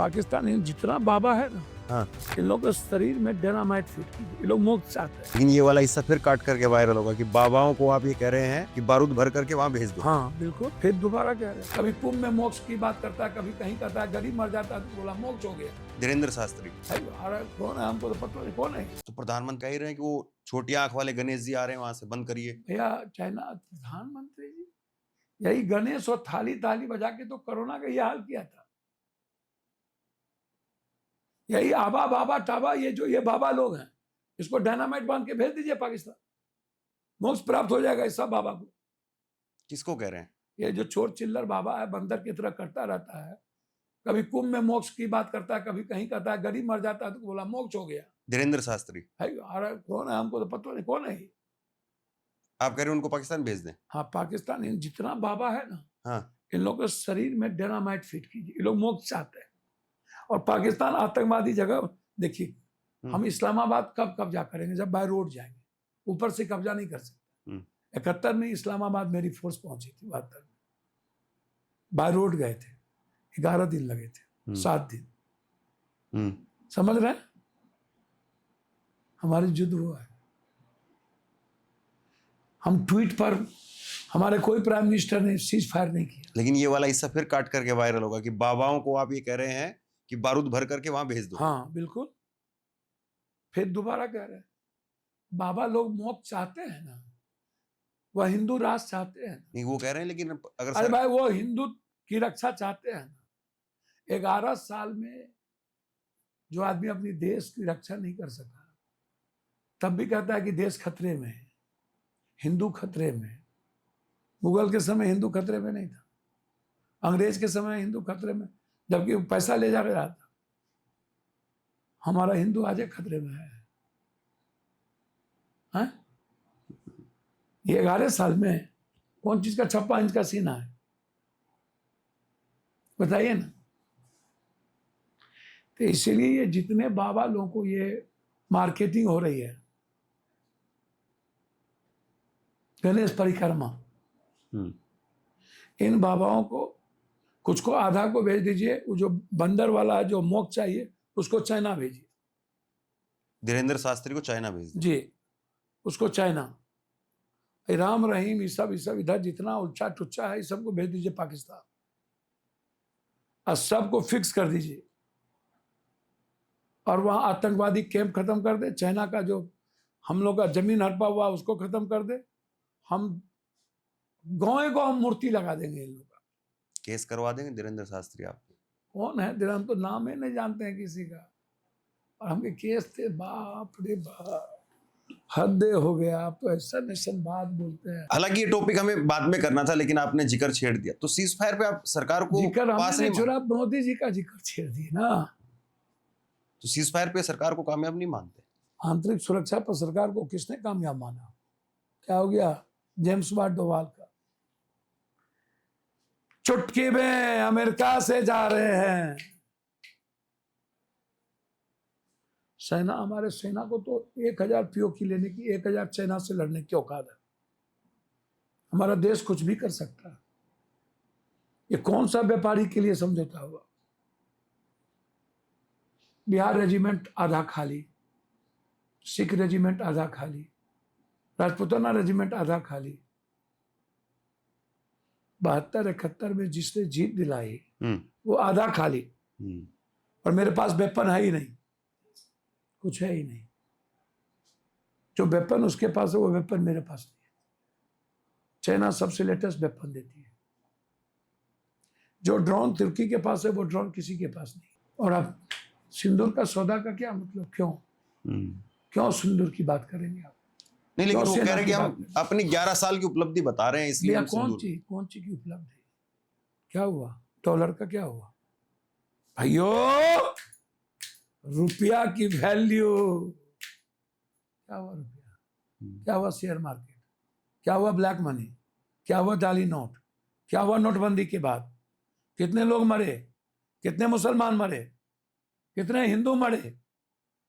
पाकिस्तान में जितना बाबा है ना, हाँ। इन लोगों के शरीर में डायनामाइट फिट की, ये लोग मोक्ष चाहते हैं। लेकिन ये वाला हिस्सा फिर काट करके वायरल होगा कि बाबाओं को आप ये कह रहे हैं कि बारूद भर करके वहां भेज दो। हाँ बिल्कुल, फिर दोबारा कह रहे हैं। कभी कुंभ में मोक्ष की बात करता है, कभी कहीं कहता है, गरीब मर जाता है तो बोला मोक्ष हो गया। धीरेन्द्र शास्त्री भाई अरे कौन है, हमको तो पता नहीं कौन है। तो प्रधानमंत्री कह ही रहे हैं कि वो छोटी आंख वाले गणेश जी आ रहे हैं, वहां से बंद करिए। भैया चाइना प्रधानमंत्री जी, यही गणेश और थाली ताली बजा के तो कोरोना का ये हाल किया था। यही आबा बाबा टाबा, ये बाबा लोग हैं, इसको डायनामाइट बांध के भेज दीजिए पाकिस्तान, मोक्ष प्राप्त हो जाएगा इस सब बाबा को। किसको कह रहे हैं? ये जो चोर चिल्लर बाबा है, बंदर की तरह करता रहता है, कभी कुंभ में मोक्ष की बात करता है, कभी कहीं कहता है, गरीब मर जाता है तो बोला मोक्ष हो गया। धीरेन्द्र शास्त्री भाई अरे कौन है, हमको तो पता नहीं कौन है ये। आप कह रहे हैं उनको पाकिस्तान भेज दें? हाँ पाकिस्तान इन जितना बाबा है ना, हाँ। इन लोगों के शरीर में डायनामाइट फिट कीजिए, ये लोग मोक्ष चाहते हैं। और पाकिस्तान आतंकवादी जगह देखिए, हम इस्लामाबाद कब कब्जा करेंगे, जब बाय रोड जाएंगे, ऊपर से कब्जा नहीं कर सकते। 71 में इस्लामाबाद मेरी फोर्स पहुंची थी, 72 में बाय रोड गए थे, 11 दिन लगे थे, 7 दिन। समझ रहे हैं, हमारे युद्ध हुआ है। हम ट्वीट पर, हमारे कोई प्राइम मिनिस्टर ने सीज फायर नहीं किया। लेकिन ये वाला हिस्सा फिर काट करके वायरल होगा कि बाबाओं को आप ये कह रहे हैं कि बारूद भर करके वहां भेज दो। हाँ बिल्कुल, फिर दोबारा कह रहे हैं, बाबा लोग मोक्ष चाहते हैं ना, वह हिंदू राष्ट्र चाहते हैं। नहीं वो कह रहे हैं, लेकिन अगर अरे भाई वो हिंदू की रक्षा चाहते हैं ना। 11 साल में जो आदमी अपनी देश की रक्षा नहीं कर सका, तब भी कहता है कि देश खतरे में है, हिंदू खतरे में है। मुगल के समय हिंदू खतरे में नहीं था, अंग्रेज के समय हिंदू खतरे में, जबकि वो पैसा ले जा रहा था। हमारा हिंदू आज खतरे में है, हाँ? ये 11 साल में कौन चीज का 56 इंच का सीना है, बताइए ना। तो इसीलिए ये जितने बाबा लोगों को ये मार्केटिंग हो रही है, गणेश परिक्रमा, इन बाबाओं को, कुछ को आधा को भेज दीजिए, वो जो बंदर वाला है जो मोक्ष चाहिए उसको चाइना भेजिए। धीरेन्द्र शास्त्री को चाइना भेज दें। जी, उसको चाइना। राम रहीम ये सब इधर जितना उच्चा टुच्चा है, इस सबको भेज दीजिए पाकिस्तान, और सबको फिक्स कर दीजिए, और वहां आतंकवादी कैंप खत्म कर दे। चाइना का जो हम लोग का जमीन हड़पा हुआ उसको खत्म कर दे। हम गाँव मूर्ति लगा देंगे इन लोग का। केस करवा देंगे धीरेन्द्र शास्त्री आप? कौन है धीरेन्द्र, तो नाम ही नहीं जानते हैं किसी का, और हमके केस थे, बाप रे बाप, हद हो गया। आप तो ऐसा निशन बात बोलते हैं। हालांकि ये टॉपिक हमें बाद में करना था, लेकिन आपने जिक्र छेड़ दिया, तो सीज फायर पे आप सरकार को जिक्र पास हमने नहीं छोड़ा, मोदी जी का जिक्र छेड़ दिया ना। तो सीज फायर पे सरकार को कामयाब नहीं मानते? आंतरिक सुरक्षा पर सरकार को किसने कामयाब माना? क्या हो गया जेम्स बॉन्ड डोवाल का? चुटकी में अमेरिका से जा रहे हैं सेना, हमारे सेना को तो 1000 पीओके लेने की, 1000 चाइना से लड़ने की औकात है। हमारा देश कुछ भी कर सकता है। ये कौन सा व्यापारी के लिए समझौता हुआ? बिहार रेजिमेंट आधा खाली, सिख रेजिमेंट आधा खाली, राजपूताना रेजिमेंट आधा खाली। 72-71 में जिसने जीत दिलाई वो आधा खाली, और मेरे पास वेपन है ही नहीं, कुछ है ही नहीं। जो वेपन उसके पास है वो वेपन मेरे पास नहीं है। चाइना सबसे लेटेस्ट वेपन देती है। जो ड्रोन तुर्की के पास है वो ड्रोन किसी के पास नहीं। और अब सिंदूर का सौदा का क्या मतलब? क्यों सिंदूर की बात करेंगे आप? नहीं, लेकिन वो कह रहे हैं कि हम अपनी 11 साल की उपलब्धि बता रहे हैं, इसलिए कौन चीज की उपलब्धि? क्या हुआ? डॉलर का क्या हुआ भाइयों? रुपया की वैल्यू क्या हुआ? रुपया क्या हुआ? शेयर मार्केट क्या हुआ? ब्लैक मनी क्या हुआ? जाली नोट क्या हुआ? नोटबंदी के बाद कितने लोग मरे, कितने मुसलमान मरे, कितने हिंदू मरे?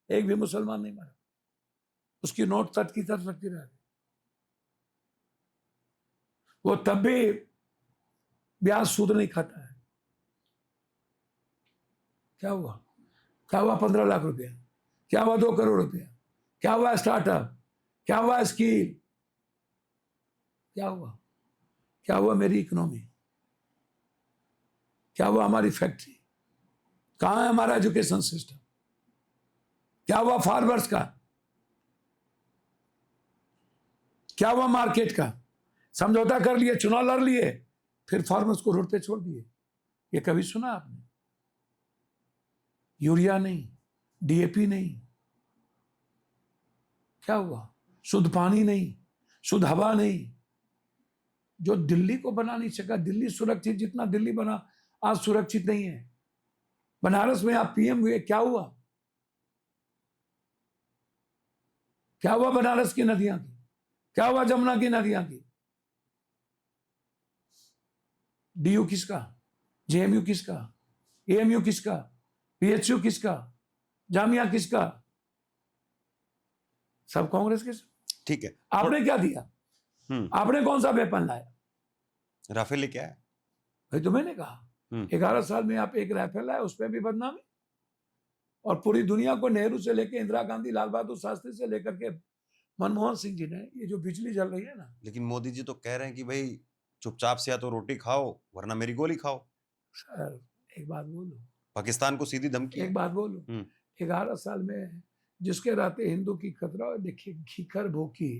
एक भी मुसलमान नहीं मरा। उसकी नोट तट की तरफ रखती रह गई। वो तब भी ब्याज सूद नहीं खाता है। क्या हुआ? क्या हुआ 15 लाख रुपया? क्या हुआ 2 करोड़ रुपया? क्या हुआ स्टार्टअप? क्या हुआ स्किल? क्या हुआ? क्या हुआ मेरी इकोनॉमी? क्या हुआ हमारी फैक्ट्री? कहां है हमारा एजुकेशन सिस्टम? क्या हुआ फार्मर्स का? क्या हुआ मार्केट का? समझौता कर लिए, चुनाव लड़ लिए, फिर फार्मर्स को रोड पे छोड़ दिए। ये कभी सुना आपने? यूरिया नहीं, डीएपी नहीं। क्या हुआ? शुद्ध पानी नहीं, शुद्ध हवा नहीं। जो दिल्ली को बना नहीं सका, दिल्ली सुरक्षित जितना दिल्ली बना, आज सुरक्षित नहीं है। बनारस में आप पीएम हुए, क्या हुआ? क्या हुआ बनारस की नदियां की? क्या हुआ जमुना की नदियां की? डीयू किसका? जेएमयू किसका? एएमयू किसका? पीएचयू किसका? जामिया किसका? सब कांग्रेस के। ठीक है, आपने क्या दिया? आपने कौन सा वेपन लाया? राफेल लेके आया। भाई तो मैंने कहा 11 साल में आप एक राइफल लाए, उस पर भी बदनामी। और पूरी दुनिया को नेहरू से लेकर इंदिरा गांधी, लाल बहादुर शास्त्री से लेकर के मनमोहन सिंह जी ने, ये जो बिजली जल रही है ना। लेकिन मोदी जी तो कह रहे हैं कि भाई चुपचाप से या तो रोटी खाओ वरना मेरी गोली खाओ। सर एक बात बोलूं, पाकिस्तान को सीधी धमकी एक बात बोलूं, 11 साल में जिसके रहते हिंदू की खतरा, देखिए घीकर भूखी।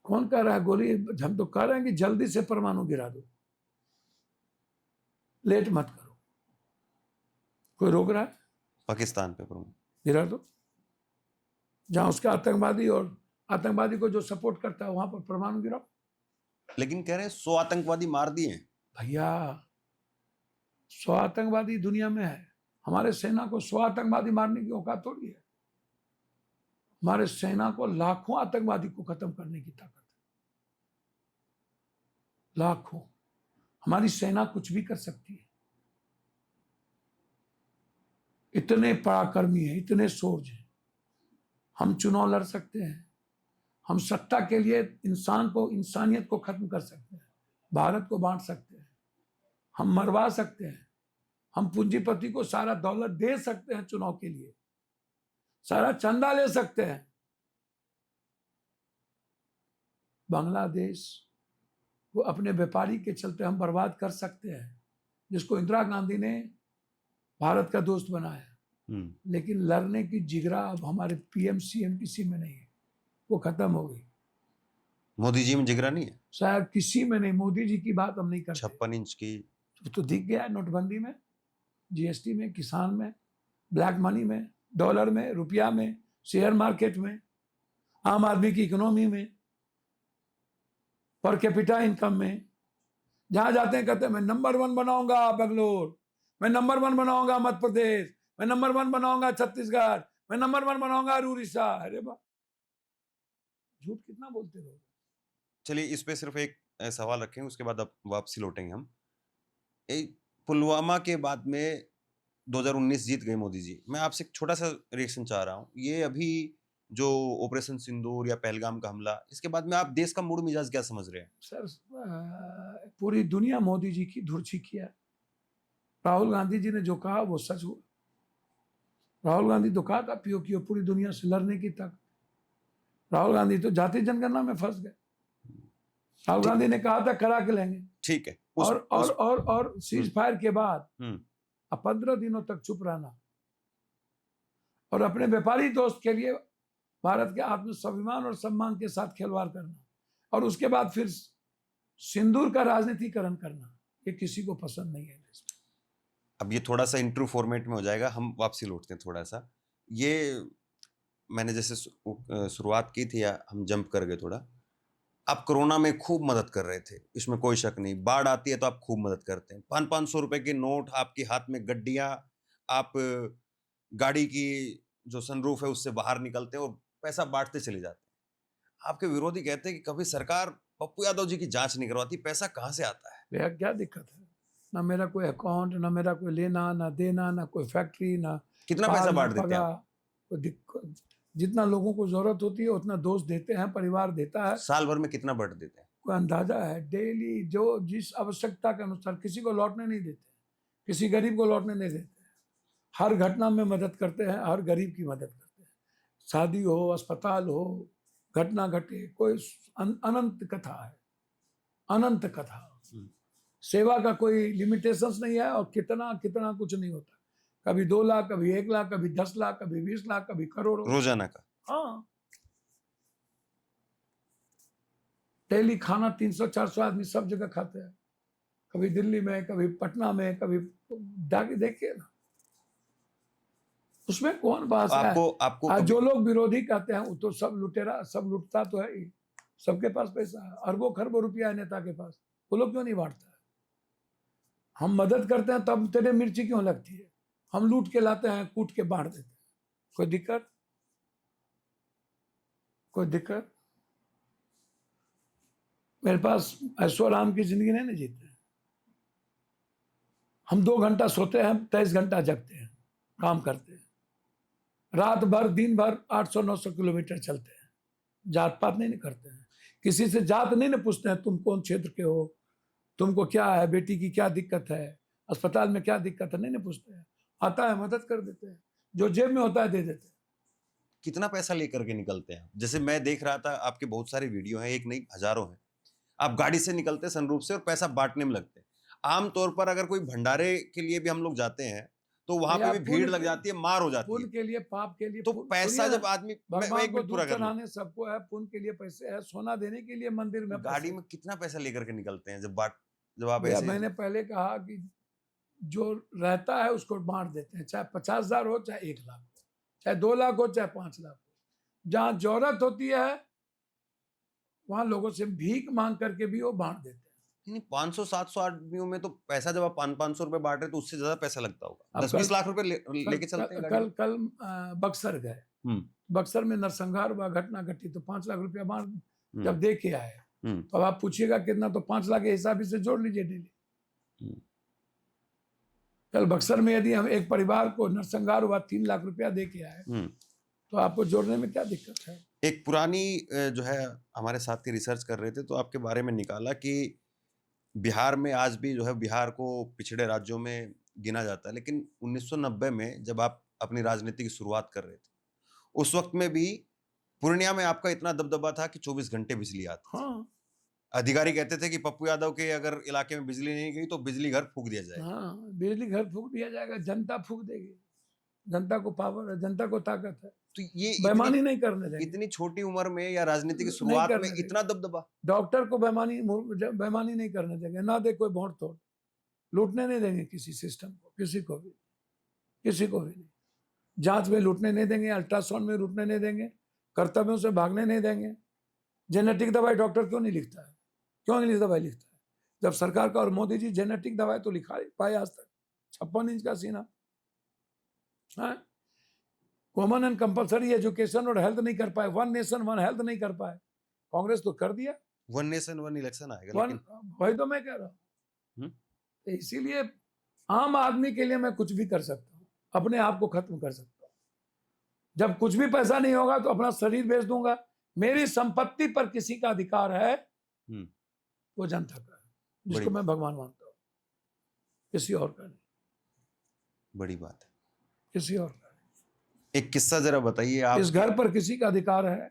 कौन कह रहा है गोली? हम तो कह रहे हैं कि जल्दी से परमाणु गिरा दो, लेट मत करो। कोई रोक रहा है? पाकिस्तान पे प्रमुख गिरा दो। जहां उसका आतंकवादी और आतंकवादी को जो सपोर्ट करता है वहां पर परमाणु गिराओ। लेकिन कह रहे हैं 100 आतंकवादी मार दिए। भैया 100 आतंकवादी दुनिया में है, हमारे सेना को 100 आतंकवादी मारने की औकात थोड़ी है। हमारे सेना को लाखों आतंकवादी को खत्म करने की ताकत है, लाखों। हमारी सेना कुछ भी कर सकती है। इतने पराक्रमी है, इतने सोच है। हम चुनाव लड़ सकते हैं, हम सत्ता के लिए इंसान को, इंसानियत को खत्म कर सकते हैं, भारत को बांट सकते हैं, हम मरवा सकते हैं, हम पूंजीपति को सारा दौलत दे सकते हैं चुनाव के लिए, सारा चंदा ले सकते हैं। बांग्लादेश को अपने व्यापारी के चलते हम बर्बाद कर सकते हैं, जिसको इंदिरा गांधी ने भारत का दोस्त बनाया। लेकिन लड़ने की जिगरा अब हमारे पीएम सीएम किसी में नहीं है, वो खत्म हो गई। मोदी जी में जिगरा नहीं है, शायद किसी में नहीं। मोदी जी की बात हम नहीं करते। 56 इंच की तो दिख गया नोटबंदी में, जीएसटी में, किसान में, ब्लैक मनी में, डॉलर में, रुपया में, शेयर मार्केट में, आम आदमी की इकोनॉमी में, पर कैपिटा इनकम में। जहां जाते हैं कहते हैं मैं नंबर 1 बनाऊंगा बेंगलोर, मैं नंबर 1 बनाऊंगा मध्य प्रदेश, मैं नंबर 1 बनाऊंगा छत्तीसगढ़, मैं नंबर 1 बनाऊंगा उड़ीसा। अरे बा, झूठ कितना बोलते रहो। चलिए इस पे सिर्फ एक सवाल रखेंगे, उसके बाद अब वापसी लौटेंगे हम। पुलवामा के बाद में 2019 जीत गए मोदी जी। मैं आपसे एक छोटा सा रिएक्शन चाह रहा हूँ। ये अभी जो ऑपरेशन सिंदूर या पहलगाम का हमला, इसके बाद में आप देश का मूड मिजाज क्या समझ रहे हैं? सर पूरी दुनिया मोदी जी की धुरछी किया। राहुल गांधी जी ने जो कहा वो सच हुआ। राहुल गांधी तो कहा था पीओके पूरी दुनिया से लड़ने की तक। राहुल गांधी तो जाति जनगणना में फंस गए। राहुल गांधी ने कहा था करा के लेंगे। ठीक है। और सीज फायर के बाद अब 15 दिनों तक चुप रहना और अपने व्यापारी दोस्त के लिए भारत के आत्म स्वाभिमान और सम्मान के साथ खिलवाड़ करना, और उसके बाद फिर सिंदूर का राजनीतिकरण करना, ये किसी को पसंद नहीं है। अब ये थोड़ा सा इंटरव्यू फॉर्मेट में हो जाएगा, हम वापसी लौटते हैं थोड़ा सा। ये मैंने जैसे शुरुआत की थी, या हम जंप कर गए थोड़ा। आप कोरोना में खूब मदद कर रहे थे, इसमें कोई शक नहीं। बाढ़ आती है तो आप खूब मदद करते हैं। 500 रुपए के नोट, आपके हाथ में गड्डियां, आप गाड़ी की जो सनरूफ है उससे बाहर निकलते हैं और पैसा बांटते चले जाते हैं। आपके विरोधी कहते हैं कि कभी सरकार पप्पू यादव जी की जांच नहीं करवाती, पैसा कहां से आता है? भैया क्या दिक्कत है? ना मेरा कोई अकाउंट, ना मेरा कोई लेना ना देना, ना कोई फैक्ट्री, ना कितना पैसा बांट देते हैं आप? कोई दिक्कत, जितना लोगों को जरूरत होती है उतना दोस्त देते हैं, परिवार देता है। साल भर में कितना बांट देते हैं? कोई अंदाजा है? डेली जो जिस आवश्यकता के अनुसार, किसी को लौटने नहीं देते। किसी गरीब को लौटने नहीं देते। हर घटना में मदद करते हैं, हर गरीब की मदद करते हैं। शादी हो, अस्पताल हो, घटना घटे, कोई अनंत कथा है, अनंत कथा। सेवा का कोई लिमिटेशंस नहीं है, और कितना कितना कुछ नहीं होता। कभी 2 लाख, कभी 1 लाख, कभी 10 लाख, कभी 20 लाख, कभी करोड़ों। रोजाना का। हाँ, डेली खाना 300-400 आदमी सब जगह खाते हैं। कभी दिल्ली में, कभी पटना में, कभी जाके देखिए ना, उसमें कौन बात है। आपको आज कभी जो लोग विरोधी कहते हैं वो तो सब लुटेरा, सब लुटता तो है ही। सबके पास पैसा है, अरबों खरबों रुपया है नेता के पास, वो लोग क्यों नहीं बांटता है? हम मदद करते हैं तब तेरे मिर्ची क्यों लगती है? हम लूट के लाते हैं, कूट के बांट देते हैं। कोई दिक्कत? कोई दिक्कत? मेरे पास ऐशो आराम की जिंदगी नहीं ना जीते। हम 2 घंटा सोते हैं, 23 घंटा जगते हैं, काम करते हैं, रात भर दिन भर 800-900 किलोमीटर चलते हैं। जात पात नहीं करते हैं, किसी से जात नहीं ना पूछते हैं, तुम कौन क्षेत्र के हो, तुमको क्या है, बेटी की क्या दिक्कत है, अस्पताल में क्या दिक्कत है, नहीं ना पूछते हैं। आता है, मदद कर देते हैं, जो जेब में होता है दे देते हैं। कितना पैसा लेकर के निकलते हैं? जैसे मैं देख रहा था, आपके बहुत सारे वीडियो हैं, एक नहीं हजारों हैं। आप गाड़ी से निकलते हैं सनरूफ से और पैसा बांटने में लगते हैं। आमतौर पर अगर कोई भंडारे के लिए भी हम लोग जाते हैं तो वहां पे भी भीड़ लग जाती है, मार हो जाती पुण्य है। के लिए, पाप के लिए, तो पैसा जब आदमी, मैं भगवान एक को मिनट पूरा दूध कर लूं, चढ़ाने सबको है, पुण्य के लिए पैसे है, सोना देने के लिए मंदिर में गाड़ी पैसे। में कितना पैसा लेकर के निकलते हैं जब आप भैया ऐसे? मैंने पहले कहा कि जो रहता है उसको बांट देते हैं, चाहे 50,000 हो, चाहे 1 लाख हो, चाहे 2 लाख हो, चाहे 5 लाख हो। जहां जरूरत होती है वहां लोगों से भीख मांग करके भी वो बांट देते हैं। नहीं, 500-700 आदमियों में तो पैसा जब आप 500 रुपए बांट रहे तो उससे ज्यादा पैसा लगता होगा। अब 10-20 लाख रुपए लेके चलते हैं गाड़ी में। कल बक्सर गए, बक्सर में नरसंहार हुआ, घटना घटी, तो 5 लाख रुपया बांट जब दे के आए, तो अब आप पूछिएगा कितना, तो 5 लाख के हिसाब से जोड़ लीजिए डेली। कल बक्सर में यदि हम एक परिवार को नरसंहार हुआ 3 लाख रुपया दे के आए, तो आपको जोड़ने में क्या दिक्कत है? एक पुरानी जो है हमारे साथी रिसर्च कर रहे थे, तो आपके बारे में निकाला कि बिहार में आज भी जो है, बिहार को पिछड़े राज्यों में गिना जाता है, लेकिन 1990 में जब आप अपनी राजनीति की शुरुआत कर रहे थे, उस वक्त में भी पूर्णिया में आपका इतना दबदबा था कि 24 घंटे बिजली आती थी। हाँ, अधिकारी कहते थे कि पप्पू यादव के अगर इलाके में बिजली नहीं गई तो बिजली घर फूंक दिया जाएगा। हाँ, बिजली घर फूंक दिया जाएगा, जनता फूंक देगी। जनता को पावर है, जनता को ताकत है, तो ये बेईमानी नहीं करने देंगे। इतनी छोटी उम्र में या राजनीति की नहीं शुरुआत में करने देंगे। इतना दबदबा? डॉक्टर को बेईमानी नहीं करने देंगे, ना दे कोई भोट तोड़, लूटने नहीं देंगे किसी सिस्टम को, किसी को भी नहीं। जांच में लूटने नहीं देंगे, अल्ट्रासाउंड में लूटने नहीं देंगे, कर्तव्यों से भागने नहीं देंगे। जेनेटिक दवाई डॉक्टर क्यों नहीं लिखता है? क्यों नहीं दवाई लिखता है? जब सरकार का, और मोदी जी जेनेटिक दवाई तो लिखा पाए आज तक? 56 इंच का सीना है, कॉमन एंड कंपलसरी एजुकेशन और हेल्थ नहीं कर पाए, 1 नेशन 1 हेल्थ नहीं कर पाए। कांग्रेस तो कर दिया, 1 नेशन 1 इलेक्शन आएगा, वन, लेकिन वही तो मैं कह रहा हूँ। तो इसीलिए आम आदमी के लिए मैं कुछ भी कर सकता हूँ, अपने आप को खत्म कर सकता हूँ। जब कुछ भी पैसा नहीं होगा तो अपना शरीर बेच दूंगा। मेरी संपत्ति पर किसी का अधिकार है, वो जनता का है, जिसको मैं भगवान मानता हूँ, किसी और का नहीं। बड़ी बात है। किसी और का। एक किस्सा जरा बताइए आप। इस घर पर किसी का अधिकार है,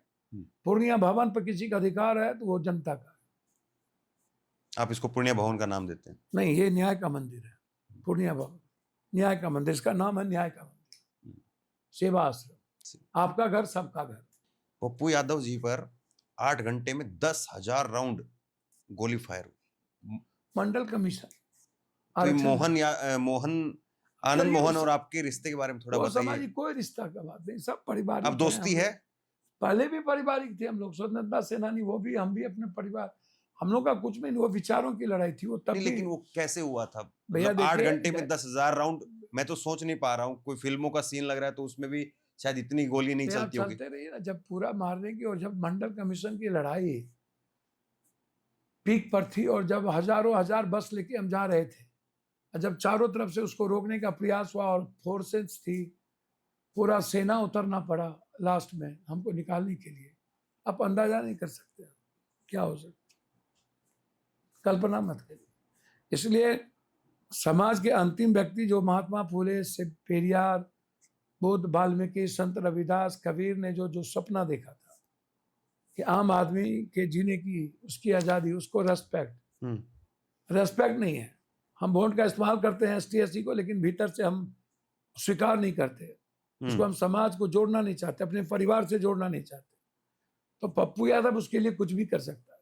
पूर्णिया भवन पर किसी का अधिकार है, तो वो जनता का है। आप इसको पूर्णिया भवन का नाम देते हैं? नहीं, ये न्याय का मंदिर है, पूर्णिया भवन न्याय का मंदिर, इसका नाम है न्याय का मंदिर, सेवा आश्रम। आपका घर सबका घर। पप्पू यादव जी पर 8 घंटे में 10,000 राउंड गोली फायर हुई। मंडल कमीशन तो आनंद मोहन और आपके रिश्ते के बारे में थोड़ा बताइए। समाजिक कोई रिश्ता का बात नहीं, सब पारिवारिक। अब दोस्ती है? पहले भी पारिवारिक थे हम लोग, स्वतंत्रता सेनानी वो भी, हम भी अपने परिवार, हम लोग का कुछ भी नहीं, वो विचारों की लड़ाई थी वो तब। लेकिन वो कैसे हुआ था भैया? 8 घंटे में 10,000 राउंड, मैं तो सोच नहीं पा रहा हूँ। कोई फिल्मों का सीन लग रहा है तो उसमें भी शायद इतनी गोली नहीं चलती होगी। चलते रही ना, जब पूरा मारने की, और जब मंडल कमीशन की लड़ाई पीक पर थी, और जब हजारों हजार बस लेके हम जा रहे थे, जब चारों तरफ से उसको रोकने का प्रयास हुआ और फोर्सेस थी, पूरा सेना उतरना पड़ा लास्ट में हमको निकालने के लिए। आप अंदाजा नहीं कर सकते क्या हो सकता, कल्पना मत करिए। इसलिए समाज के अंतिम व्यक्ति जो महात्मा फुले से पेरियार, बुद्ध, वाल्मीकि, संत रविदास, कबीर ने जो जो सपना देखा था कि आम आदमी के जीने की, उसकी आज़ादी, उसको रेस्पेक्ट नहीं है। हम वोट का इस्तेमाल करते हैं ST SC को, लेकिन भीतर से हम स्वीकार नहीं करते उसको। हम समाज को जोड़ना नहीं चाहते, अपने परिवार से जोड़ना नहीं चाहते। तो पप्पू यादव उसके लिए कुछ भी कर सकता है।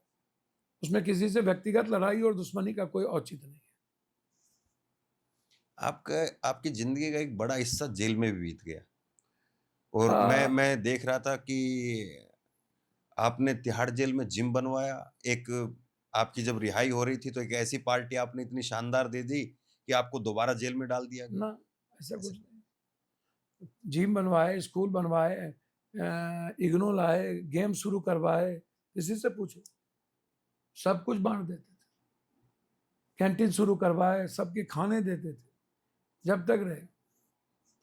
उसमें किसी से व्यक्तिगत लड़ाई और दुश्मनी का कोई औचित्य नहीं है। आपकी जिंदगी का एक बड़ा हिस्सा जेल में भी बीत गया, और मैं देख रहा था कि आपने तिहाड़ जेल में जिम बनवाया। एक आपकी जब रिहाई हो रही थी तो एक ऐसी पार्टी आपने इतनी शानदार दे दी कि आपको दोबारा जेल में डाल दिया गया। ना, ऐसा कुछ नहीं। जिम बनवाए, स्कूल बनवाए, इग्नो लाए, गेम शुरू करवाए, किसी से पूछो, सब कुछ बांट देते थे। कैंटीन शुरू करवाए, सबके खाने देते थे जब तक रहे।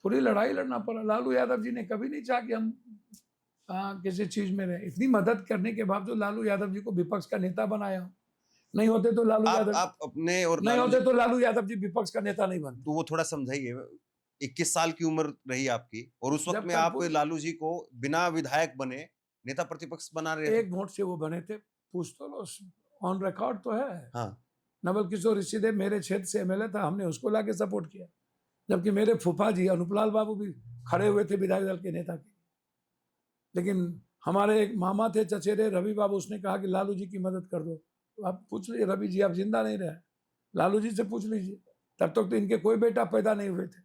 पूरी लड़ाई लड़ना पड़ा। लालू यादव जी ने कभी नहीं चाहा कि हम किसी चीज में रहे। इतनी मदद करने के बावजूद लालू यादव जी को विपक्ष का नेता बनाया। नहीं होते तो लालू यादव आप अपने और नहीं होते तो लालू यादव जी विपक्ष का नेता नहीं बनते। तो वो थोड़ा समझाइए। 21 साल की उम्र रही आपकी, और उस वक्त में आप लालू जी को बिना विधायक बने नेता प्रतिपक्ष बना रहे थे। एक वोट से वो बने थे, पूछ तो लो, ऑन रिकॉर्ड तो है। हाँ। नवल किशोर ऋषिदेव मेरे क्षेत्र से MLA था, हमने उसको लाके सपोर्ट किया, जबकि मेरे फूफा जी अनूपलाल बाबू भी खड़े हुए थे विधायक दल के नेता के। लेकिन हमारे एक मामा थे चचेरे रवि बाबू, उसने कहा कि लालू जी की मदद कर दो। तो आप पूछ लीजिए, रवि जी आप जिंदा नहीं रहे, लालू जी से पूछ लीजिए। तब तक तो इनके कोई बेटा पैदा नहीं हुए थे।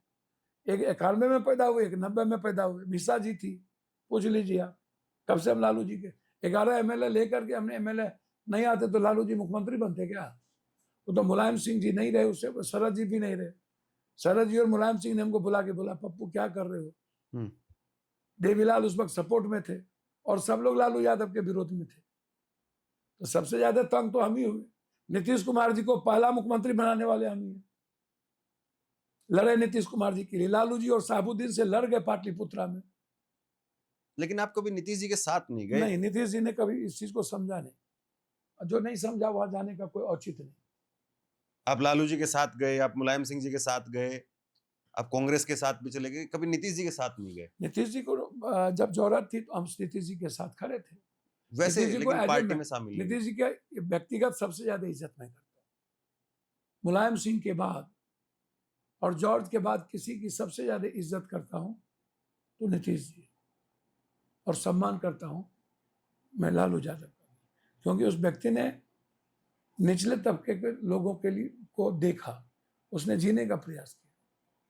एक 91 में पैदा हुए, एक 90 में पैदा हुए। मिसा जी थी, पूछ लीजिए आप। कब से हम लालू जी के 11 MLA लेकर के हमने MLA नहीं आते तो लालू जी मुख्यमंत्री बनते क्या? वो तो मुलायम सिंह जी नहीं रहे, उससे शरद जी भी नहीं रहे। शरद जी और मुलायम सिंह ने हमको बुला के बोला, पप्पू क्या कर रहे हो? देवीलाल उस वक्त सपोर्ट में थे और सब लोग लालू यादव के विरोध में थे। तो सबसे ज्यादा तंग तो हम ही हुए। नीतीश कुमार जी को पहला मुख्यमंत्री बनाने वाले हम ही हैं। लड़े नीतीश कुमार जी के लिए। लालू जी और साहबुद्दीन से लड़ गए पाटलिपुत्रा में। लेकिन आप कभी नीतीश जी के साथ नहीं गए? नहीं, नीतीश जी ने कभी इस चीज को समझा नहीं। जो नहीं समझा वहां जाने का कोई औचित्य नहीं। आप लालू जी के साथ गए, आप मुलायम सिंह जी के साथ गए, आप कांग्रेस के साथ भी चले गए, कभी नीतीश जी के साथ नहीं गए? नीतीश जी को जब जरूरत थी तो हम नीतीश जी के साथ खड़े थे। वैसे लेकिन पार्टी में शामिल नीतीश जी का व्यक्तिगत सबसे ज्यादा इज्जत मैं करता हूँ। मुलायम सिंह के बाद और जॉर्ज के बाद किसी की सबसे ज्यादा इज्जत करता हूँ तो नीतीश जी, और सम्मान करता हूँ मैं लालू यादव का, क्योंकि उस व्यक्ति ने निचले तबके के लोगों के लिए को देखा, उसने जीने का प्रयास किया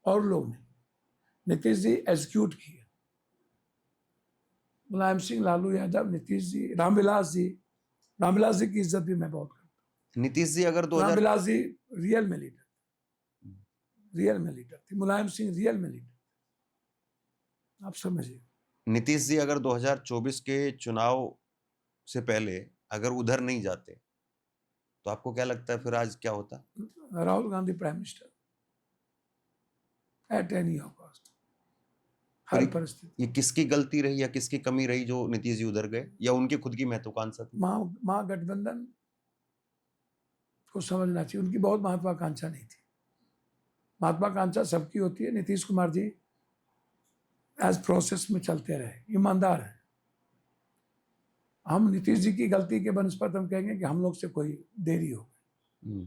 और लोग नहीं। नीतीश जी एग्जीक्यूट किए। मुलायम सिंह, लालू यादव, नीतीश जी, रामविलास जी की इज्जत भी मैं बहुत करता हूँ। नीतीश जी अगर रामविलास जी रियल में लीडर थे। मुलायम सिंह रियल में लीडर। आप समझिए। नीतीश जी अगर 2024 के चुनाव से पहले अगर उधर नहीं जाते तो आपको क्या लगता है फिर आज क्या होता? Rahul Gandhi prime minister at any cost, हर परिस्थिति। ये किसकी गलती रही या किसकी कमी रही जो नीतीश जी उधर गए, या उनकी खुद की महत्वाकांक्षा थी? महागठबंधन को समझना चाहिए। उनकी बहुत महत्वाकांक्षा नहीं थी। महत्वाकांक्षा सबकी होती है। नीतीश कुमार जी एज प्रोसेस में चलते रहे, ईमानदार है। हम नीतीश जी की गलती के बनस्पत हम कहेंगे कि हम लोग से कोई देरी हो गई।